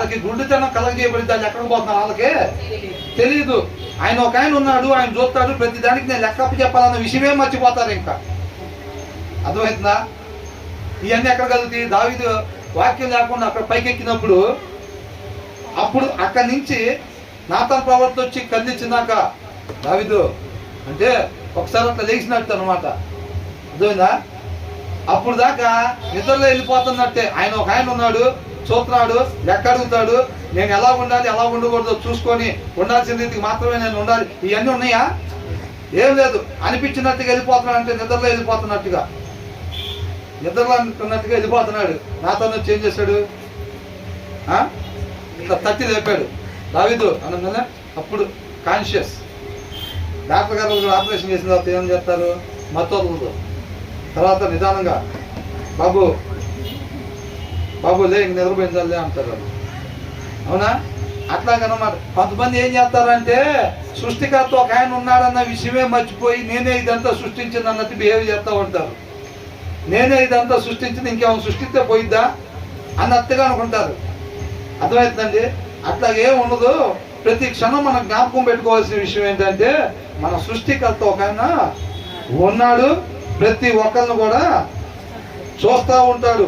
వాళ్ళకి గుండెతనం కలగజేయబడింది, వాళ్ళు ఎక్కడికి పోతున్నారు వాళ్ళకే తెలియదు. ఆయన ఒక ఆయన ఉన్నాడు, ఆయన చూస్తాడు, ప్రతి దానికి నేను లెక్కప్పు చెప్పాలన్న విషయమే మర్చిపోతారు. ఇంకా అర్థమవుతుందా? ఇవన్నీ ఎక్కడ కలుగుతాయి? దావీదు వాక్యం లేకుండా అక్కడ పైకెక్కినప్పుడు, అప్పుడు అక్కడి నుంచి నాతాను ప్రవర్తన వచ్చి కదిలించినాక దావీదు అంటే ఒకసారి అట్లా లేచినట్టు అనమాట. అర్థమైందా? అప్పుడు దాకా నిద్రలో వెళ్ళిపోతున్నట్టే. ఆయన ఒక ఆయన ఉన్నాడు, చూస్తున్నాడు, లెక్క అడుగుతాడు, నేను ఎలా ఉండాలి ఎలా ఉండకూడదు చూసుకొని ఉండాల్సిన రీతికి మాత్రమే నేను ఉండాలి. ఇవన్నీ ఉన్నాయా? ఏం లేదు. అనిపించినట్టుగా వెళ్ళిపోతున్నాడు, అంటే నిద్రలో వెళ్ళిపోతున్నట్టుగా, నిద్రలో అనుకున్నట్టుగా వెళ్ళిపోతున్నాడు. నాతో వచ్చి ఏం చేశాడు? ఇట్లా తట్టి లేపాడు దావీదు అనగానే అప్పుడు కాన్షియస్. డాక్టర్ గారు ఆపరేషన్ చేసిన తర్వాత ఏం చేస్తారు? మత్తోదు. తర్వాత నిదానంగా బాబు బాబు లే, ఇంక నిద్రపోయిందాలే అంటారు. అవునా? అట్లాగనమాట. కొంతమంది ఏం చేస్తారంటే సృష్టికర్త ఒక ఆయన ఉన్నాడన్న విషయమే మర్చిపోయి నేనే ఇదంతా సృష్టించింది అన్నట్టు బిహేవ్ చేస్తూ ఉంటారు. నేనే ఇదంతా సృష్టించింది, ఇంకేమైనా సృష్టిస్తే పోయిద్దా అన్నట్టుగా అనుకుంటారు. అర్థమవుతుందండి? అట్లాగేం ఉండదు. ప్రతి క్షణం మనం జ్ఞాపకం పెట్టుకోవాల్సిన విషయం ఏంటంటే మన సృష్టికర్త ఒక ఆయన ఉన్నాడు, ప్రతి ఒక్కరిని కూడా చూస్తూ ఉంటాడు.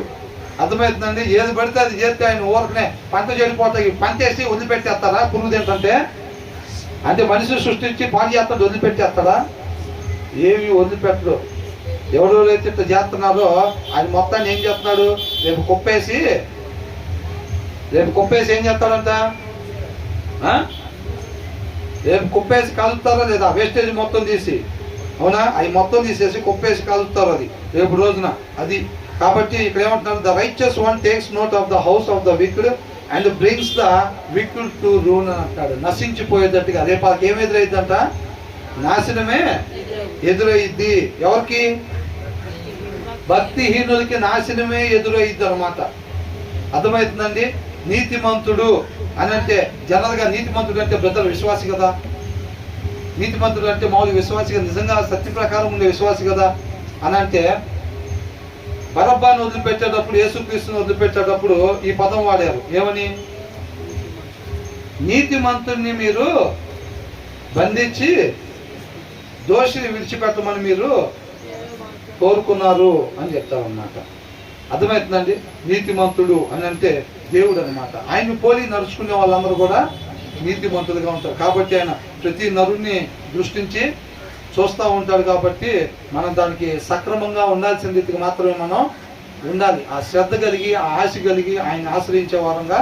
అర్థమవుతుందండి? ఏది పడితే అది చేస్తే ఆయన ఊరకనే పంట చెడిపోతాయి, పంటేసి వదిలిపెట్టేస్తారా? పురుగు తింటే అంటే మనిషి సృష్టించి పాలు చేస్తాడు, వదిలిపెట్టేస్తాడా? ఏమి వదిలిపెట్టడు. ఎవరెవరైతే ఇట్లా చేస్తున్నారో అది మొత్తాన్ని ఏం చేస్తున్నాడు? రేపు కుప్పేసి ఏం చేస్తాడంట? రేపు కుప్పేసి కలుపుతారా లేదా? వేస్టేజ్ మొత్తం తీసి, అవునా, అవి మొత్తం తీసేసి కుప్పేసి కలుపుతారు అది రేపు రోజున. అది కాబట్టి ఇక్కడ ఏమంటున్నారు? The righteous one takes note of the house of the wicked and brings the wicked to ruin అని అంటాడు. నశించిపోయేటట్టుగా రేపు వాళ్ళకి ఏం ఎదురైద్దంట? నాశనమే ఎదురైద్ది. ఎవరికి? భక్తిహీనులకి నాశనమే ఎదురైద్ది అనమాట. అర్థమవుతుందండి? నీతిమంతుడు అని అంటే జనరల్గా నీతిమంతుడు అంటే బ్రదర్ విశ్వాసి కదా. నీతిమంతుడు అంటే మామూలు విశ్వాసి కదా, నిజంగా సత్య ప్రకారం ఉండే విశ్వాసి కదా. అని అంటే బరబ్బాను వదిలిపెట్టేటప్పుడు, యేసుక్రీస్తుని వదిలిపెట్టేటప్పుడు ఈ పదం వాడారు. ఏమని? నీతిమంతుడిని మీరు బంధించి దోషిని విడిచిపెట్టమని మీరు కోరుకున్నారు అని చెప్తారన్నమాట. అర్థమవుతుందండి? నీతిమంతుడు అని అంటే దేవుడు అనమాట. ఆయన పోలి నడుచుకునే వాళ్ళందరూ కూడా నీతిమంతులుగా ఉంటారు. కాబట్టి ఆయన ప్రతి నరుణ్ణి దృష్టించి చూస్తూ ఉంటాడు. కాబట్టి మనం దానికి సక్రమంగా ఉండాల్సిన రీతికి మాత్రమే మనం ఉండాలి. ఆ శ్రద్ధ కలిగి, ఆ ఆశ కలిగి ఆయన ఆశ్రయించే వారంగా